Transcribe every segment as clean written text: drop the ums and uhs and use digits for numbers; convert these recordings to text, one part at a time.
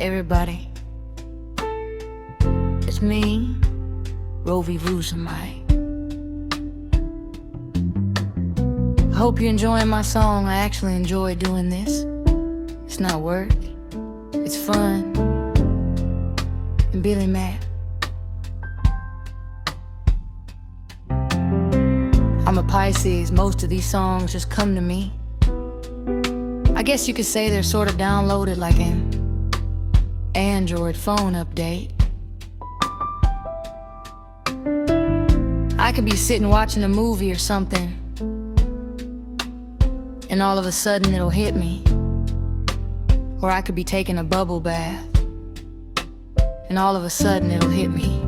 everybody. It's me, Rôvi Vrusamâivis. I hope you're enjoying my song. I actually enjoy doing this. It's not work, it's fun. And Billy Matt. I'm a Pisces. Most of these songs just come to me. I guess you could say they're sort of downloaded like an Android phone update. I could be sitting watching a movie or something, and all of a sudden it'll hit me. Or I could be taking a bubble bath, and all of a sudden it'll hit me.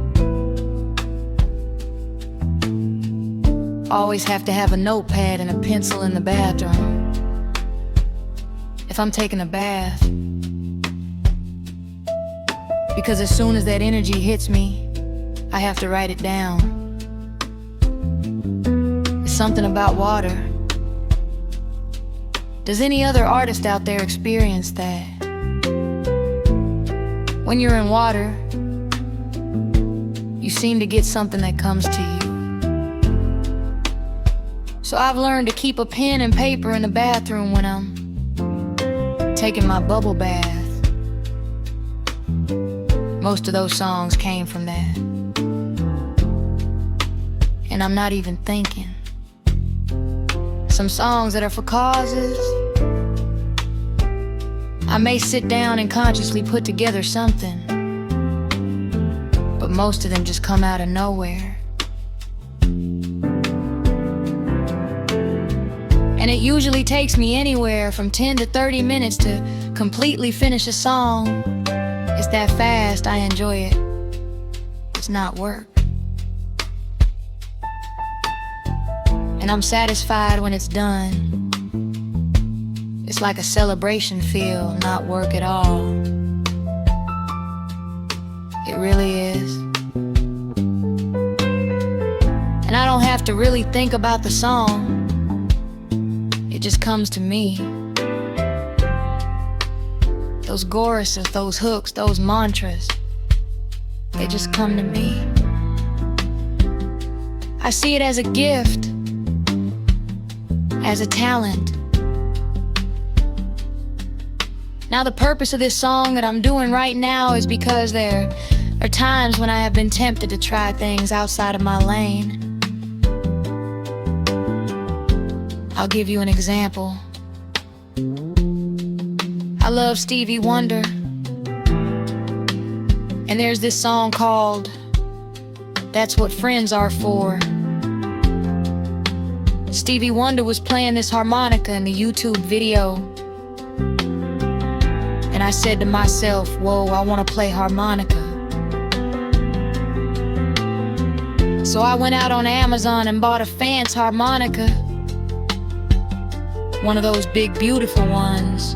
Always have to have a notepad and a pencil in the bathroom. If I'm taking a bath, because as soon as that energy hits me, I have to write it down. It's something about water. Does any other artist out there experience that? When you're in water, you seem to get something that comes to you. So I've learned to keep a pen and paper in the bathroom when I'm taking my bubble bath. Most of those songs came from that. And I'm not even thinking. Some songs that are for causes, I may sit down and consciously put together something, but most of them just come out of nowhere. And it usually takes me anywhere from 10 to 30 minutes to completely finish a song. It's that fast, I enjoy it. It's not work. And I'm satisfied when it's done. It's like a celebration feel, not work at all. It really is. And I don't have to really think about the song. It just comes to me. Those choruses, those hooks, those mantras, they just come to me. I see it as a gift, as a talent. Now the purpose of this song that I'm doing right now is because there are times when I have been tempted to try things outside of my lane. I'll give you an example. I love Stevie Wonder, and there's this song called That's What Friends Are For. Stevie Wonder was playing this harmonica in the YouTube video, and I said to myself, whoa, I want to play harmonica. So I went out on Amazon and bought a Fance harmonica, one of those big beautiful ones.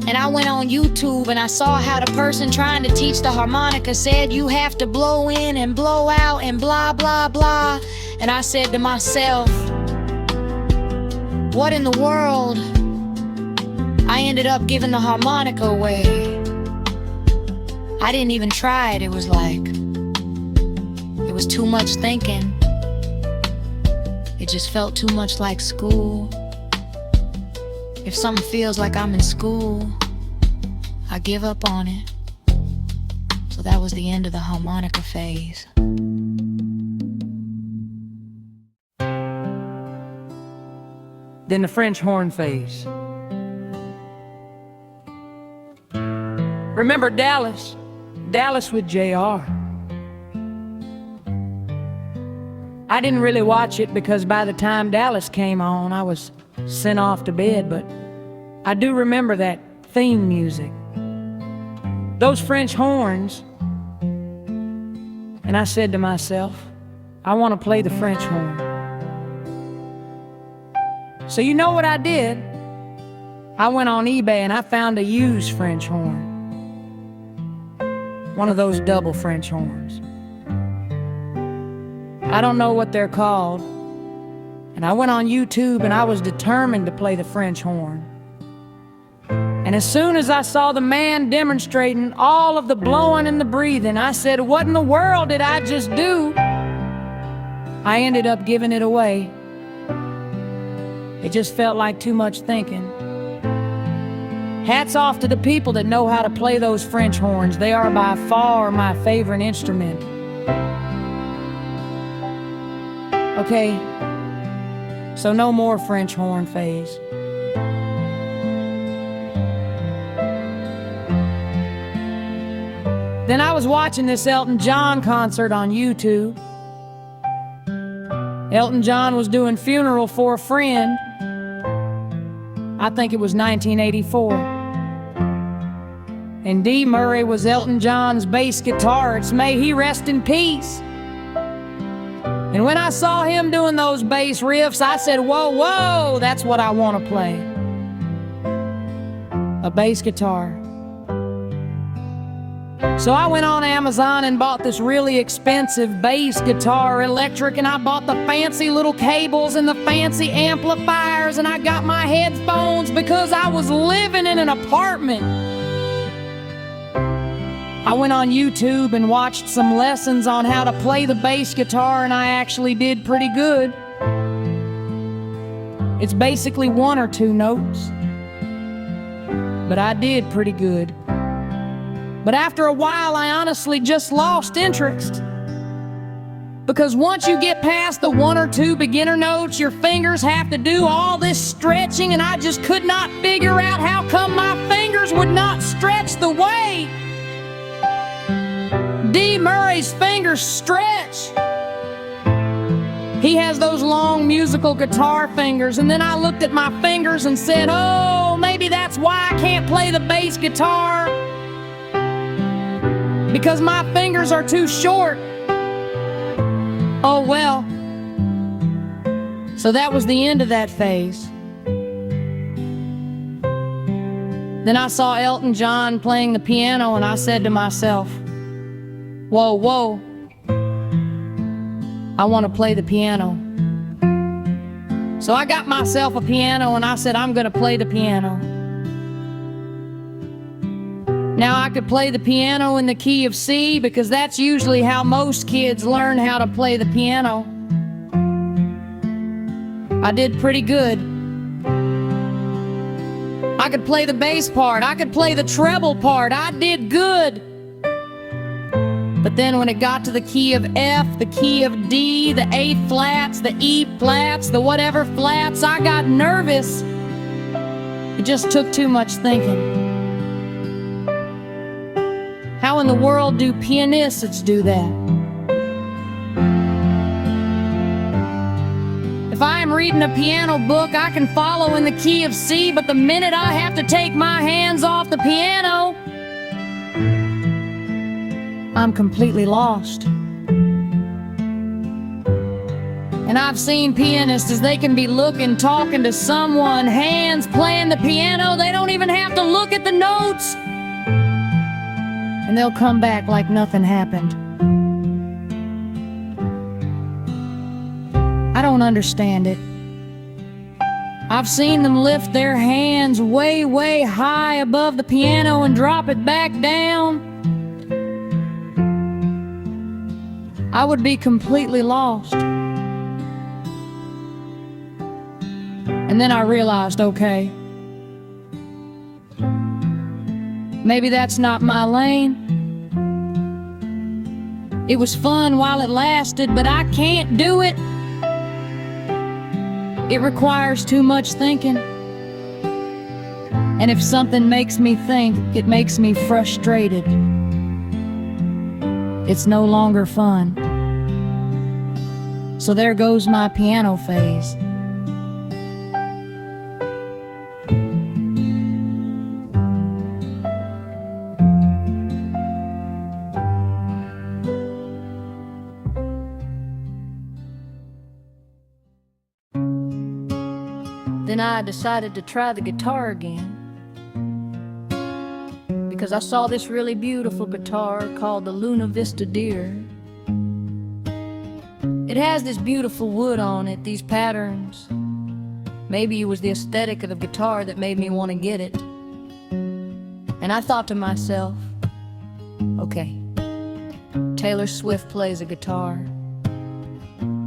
And I went on YouTube and I saw how the person trying to teach the harmonica said you have to blow in and blow out and blah blah blah. And I said to myself, what in the world? I ended up giving the harmonica away. I didn't even try it. It was too much thinking. It just felt too much like school. If something feels like I'm in school, I give up on it. So that was the end of the harmonica phase. Then the French horn phase. Remember Dallas? Dallas with JR. I didn't really watch it because by the time Dallas came on, I was sent off to bed, but I do remember that theme music. Those French horns. And I said to myself, I want to play the French horn. So you know what I did? I went on eBay and I found a used French horn. One of those double French horns. I don't know what they're called. And I went on YouTube and I was determined to play the French horn. And And as soon as I saw the man demonstrating all of the blowing and the breathing, I said, what in the world did I just do? I ended up giving it away. It just felt like too much thinking. Hats off to the people that know how to play those French horns. They are by far my favorite instrument. Okay, so no more French horn phase. Then I was watching this Elton John concert on YouTube. Elton John was doing funeral for a friend. I think it was 1984. And Dee Murray was Elton John's bass guitarist. May he rest in peace. And when I saw him doing those bass riffs, I said, whoa, whoa, that's what I want to play. A bass guitar. So I went on Amazon and bought this really expensive bass guitar, electric, and I bought the fancy little cables and the fancy amplifiers, and I got my headphones because I was living in an apartment. I went on YouTube and watched some lessons on how to play the bass guitar, and I actually did pretty good. It's basically one or two notes, but I did pretty good. But after a while, I honestly just lost interest. Because once you get past the one or two beginner notes, your fingers have to do all this stretching, and I just could not figure out how come my fingers would not stretch the way Dee Murray's fingers stretch. He has those long musical guitar fingers, and then I looked at my fingers and said, oh, maybe that's why I can't play the bass guitar. Because my fingers are too short. Oh well. So that was the end of that phase. Then I saw Elton John playing the piano, and I said to myself, whoa, whoa, I want to play the piano. So I got myself a piano, and I said, I'm going to play the piano. Now I could play the piano in the key of C, because that's usually how most kids learn how to play the piano. I did pretty good. I could play the bass part, I could play the treble part, I did good. But then when it got to the key of F, the key of D, the A flats, the E flats, the whatever flats, I got nervous. It just took too much thinking. How in the world do pianists do that? If I am reading a piano book, I can follow in the key of C, but the minute I have to take my hands off the piano, I'm completely lost. And I've seen pianists as they can be looking, talking to someone, hands playing the piano, they don't even have to look at the notes. And they'll come back like nothing happened. I don't understand it. I've seen them lift their hands way, way high above the piano and drop it back down. I would be completely lost. And then I realized, okay, maybe that's not my lane. It was fun while it lasted, but I can't do it. It requires too much thinking. And if something makes me think, it makes me frustrated. It's no longer fun. So there goes my piano phase. Then I decided to try the guitar again, because I saw this really beautiful guitar called the Luna Vista Deer. It has this beautiful wood on it, these patterns. Maybe it was the aesthetic of the guitar that made me want to get it. And I thought to myself, okay, Taylor Swift plays a guitar.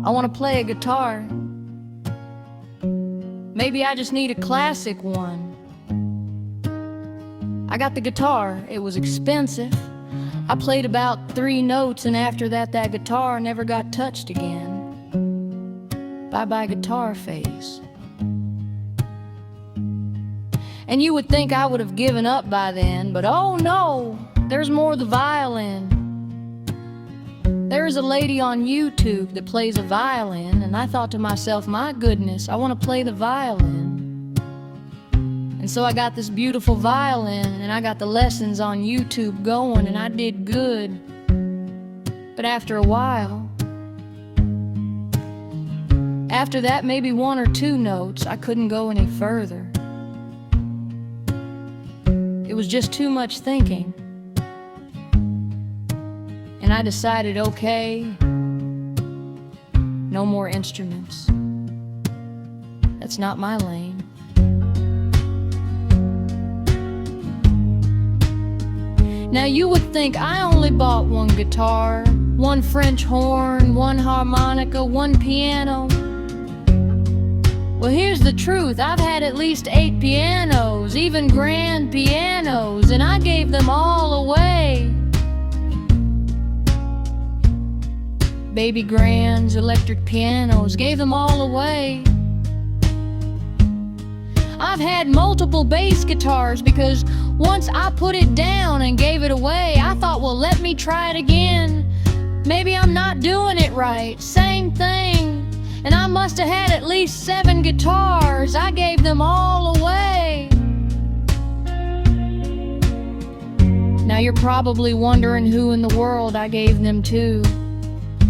I want to play a guitar. Maybe I just need a classic one. I got the guitar. It was expensive. I played about 3 notes, and after that, that guitar never got touched again. Bye-bye guitar phase. And you would think I would have given up by then, but oh no, there's more. The violin. There's a lady on YouTube that plays a violin, and I thought to myself, my goodness, I want to play the violin. And so I got this beautiful violin, and I got the lessons on YouTube going, and I did good. But after a while, after that maybe 1 or 2 notes, I couldn't go any further. It was just too much thinking. And I decided, okay, no more instruments. That's not my lane. Now you would think I only bought 1 guitar, 1 French horn, 1 harmonica, 1 piano. Well, here's the truth. I've had at least 8 pianos, even grand pianos, and I gave them all away. Baby grands, electric pianos, gave them all away. I've had multiple bass guitars because once I put it down and gave it away, I thought, well, let me try it again. Maybe I'm not doing it right. Same thing. And I must have had at least 7 guitars. I gave them all away. Now you're probably wondering who in the world I gave them to,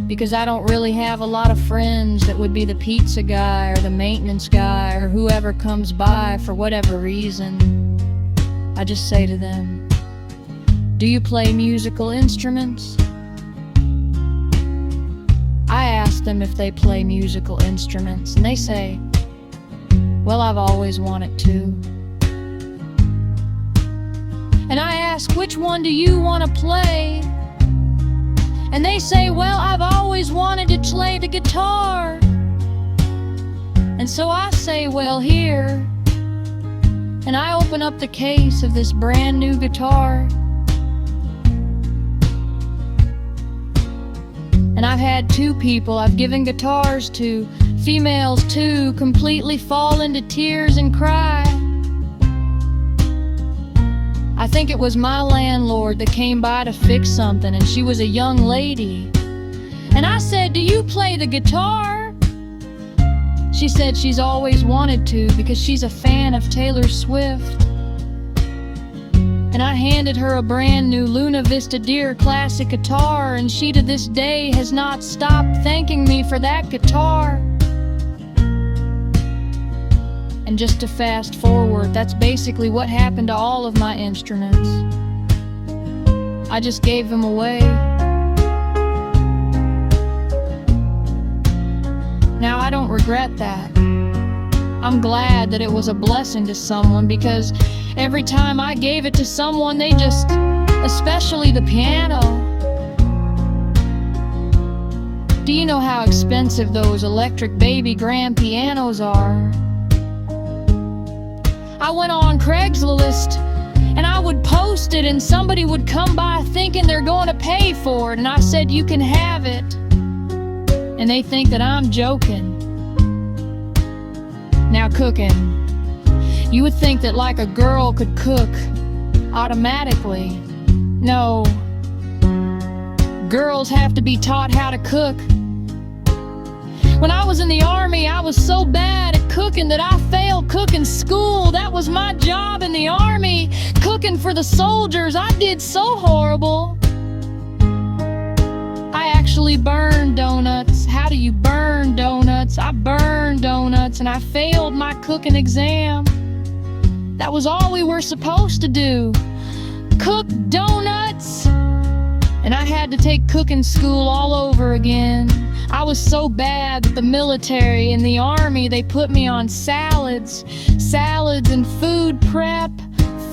because I don't really have a lot of friends that would be the pizza guy or the maintenance guy or whoever comes by for whatever reason. I just say to them, do you play musical instruments? I ask them if they play musical instruments, and they say, well, I've always wanted to. And I ask, which one do you want to play? And they say, well, I've always wanted to play the guitar. And so I say, well, here. And I open up the case of this brand new guitar. And I've had 2 people I've given guitars to, females too, completely fall into tears and cry. I think it was my landlord that came by to fix something, and she was a young lady. And I said, do you play the guitar? She said she's always wanted to because she's a fan of Taylor Swift. And I handed her a brand new Luna Vista Deer classic guitar, and she to this day has not stopped thanking me for that guitar. And just to fast forward, that's basically what happened to all of my instruments. I just gave them away. Now I don't regret that. I'm glad that it was a blessing to someone, because every time I gave it to someone, they just, especially the piano. Do you know how expensive those electric baby grand pianos are? I went on Craigslist and I would post it, and somebody would come by thinking they're going to pay for it, and I said, you can have it. And they think that I'm joking. Now cooking. You would think that like a girl could cook automatically. No. Girls have to be taught how to cook. When I was in the Army, I was so bad at cooking that I failed cooking school. That was my job in the Army, cooking for the soldiers. I did so horrible. I actually burned donuts. How do you burn donuts? I burned donuts, and I failed my cooking exam. That was all we were supposed to do. Cook donuts. And I had to take cooking school all over again. I was so bad that the military and the Army, they put me on salads and food prep,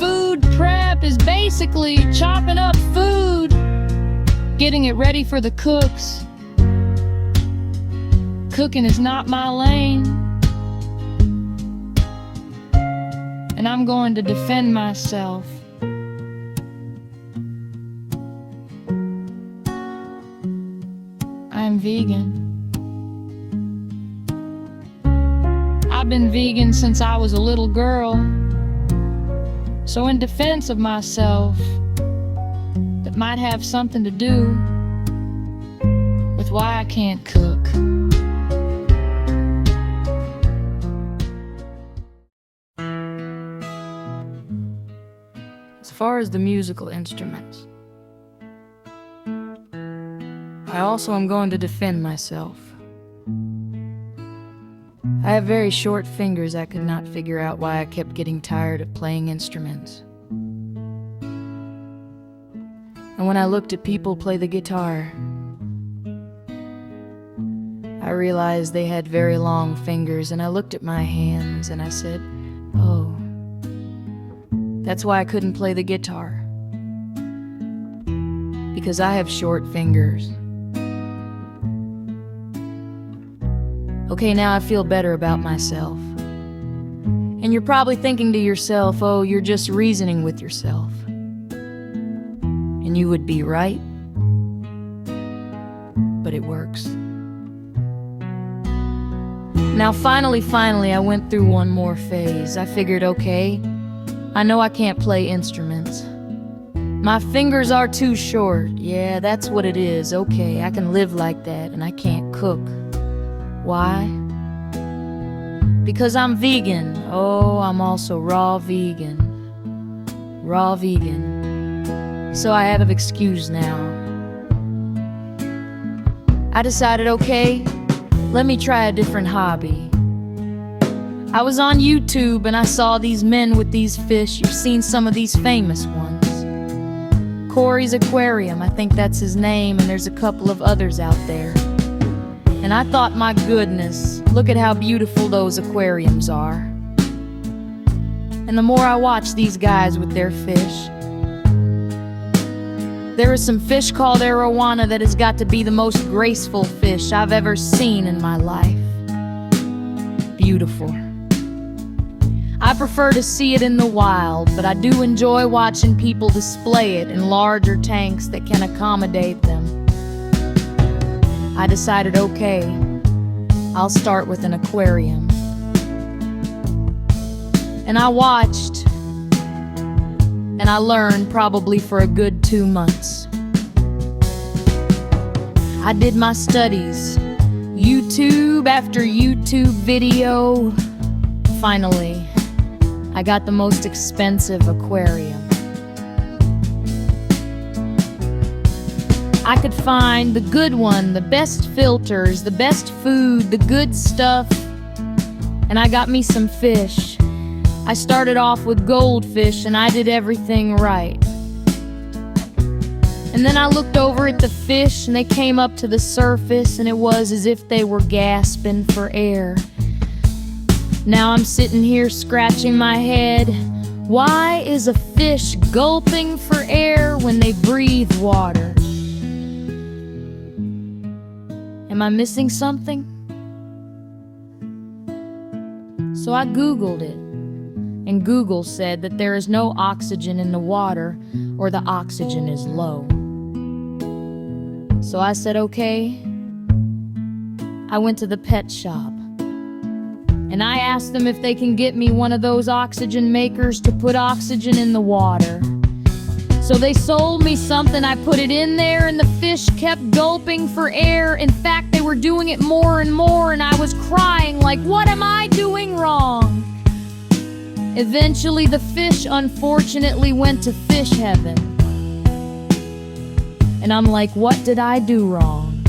food prep is basically chopping up food, getting it ready for the cooks. Cooking is not my lane, and I'm going to defend myself. I am vegan. I've been vegan since I was a little girl. So in defense of myself, that might have something to do with why I can't cook. As far as the musical instruments, I also am going to defend myself. I have very short fingers. I could not figure out why I kept getting tired of playing instruments. And when I looked at people play the guitar, I realized they had very long fingers, and I looked at my hands and I said, oh, that's why I couldn't play the guitar. Because I have short fingers. Okay, now I feel better about myself. And you're probably thinking to yourself, oh, you're just reasoning with yourself. And you would be right. But it works. Now finally, I went through one more phase. I figured, okay, I know I can't play instruments. My fingers are too short. Yeah, that's what it is. Okay, I can live like that, and I can't cook. Why? Because I'm vegan. Oh, I'm also raw vegan. Raw vegan. So I have an excuse now. I decided, okay, let me try a different hobby. I was on YouTube and I saw these men with these fish. You've seen some of these famous ones. Corey's Aquarium, I think that's his name, and there's a couple of others out there. And I thought, my goodness, look at how beautiful those aquariums are. And the more I watch these guys with their fish, there is some fish called arowana that has got to be the most graceful fish I've ever seen in my life. Beautiful. I prefer to see it in the wild, but I do enjoy watching people display it in larger tanks that can accommodate them. I decided, okay, I'll start with an aquarium. And I watched, and I learned probably for a good 2 months. I did my studies, YouTube after YouTube video. Finally, I got the most expensive aquarium. I could find the good one, the best filters, the best food, the good stuff. And I got me some fish. I started off with goldfish and I did everything right. And then I looked over at the fish and they came up to the surface and it was as if they were gasping for air. Now I'm sitting here scratching my head. Why is a fish gulping for air when they breathe water? Am I missing something? So I Googled it, and Google said that there is no oxygen in the water, or the oxygen is low. So I said, okay. I went to the pet shop, and I asked them if they can get me one of those oxygen makers to put oxygen in the water. So they sold me something, I put it in there, and the fish kept gulping for air. In fact, they were doing it more and more, and I was crying like, what am I doing wrong? Eventually, the fish unfortunately went to fish heaven. And I'm like, what did I do wrong?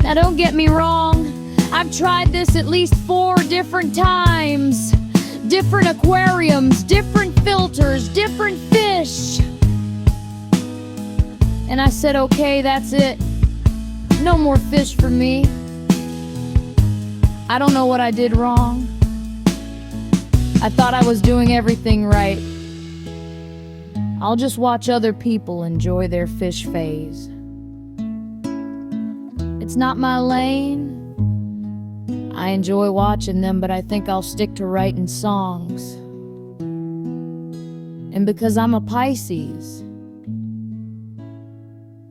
Now don't get me wrong, I've tried this at least 4 different times. Different aquariums, different filters, different fish. And I said, okay, that's it. No more fish for me. I don't know what I did wrong. I thought I was doing everything right. I'll just watch other people enjoy their fish phase. It's not my lane. I enjoy watching them, but I think I'll stick to writing songs. And because I'm a Pisces,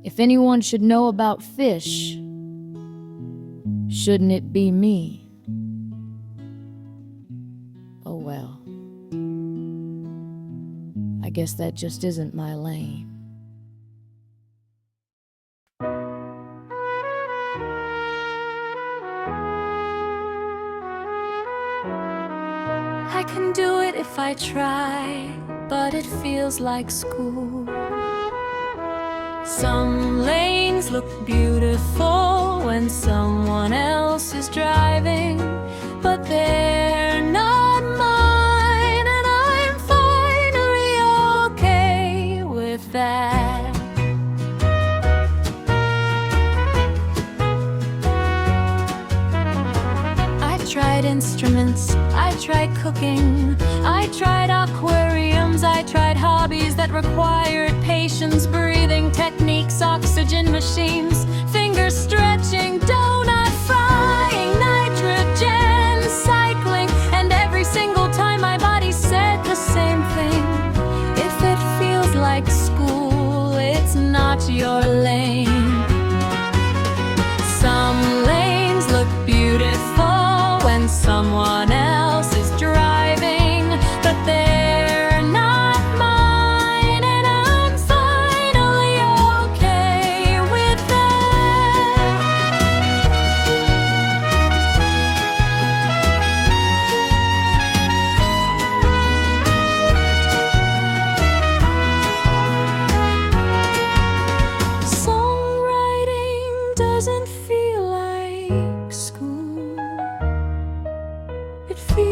if anyone should know about fish, shouldn't it be me? Oh well. I guess that just isn't my lane. I can do it if I try, but it feels like school. Some lanes look beautiful when someone else is driving, but they're not mine, and I'm finally okay with that. I tried instruments, I tried cooking, I tried aquariums, I tried hobbies that required patience, breathing techniques, oxygen machines, finger stretching, donut frying, nitrogen cycling, and every single time my body said the same thing. If it feels like school, it's not your lane. Some lanes look beautiful when someone else is driving, but they're not mine, and I'm finally okay with that. Songwriting doesn't feel like school. It feels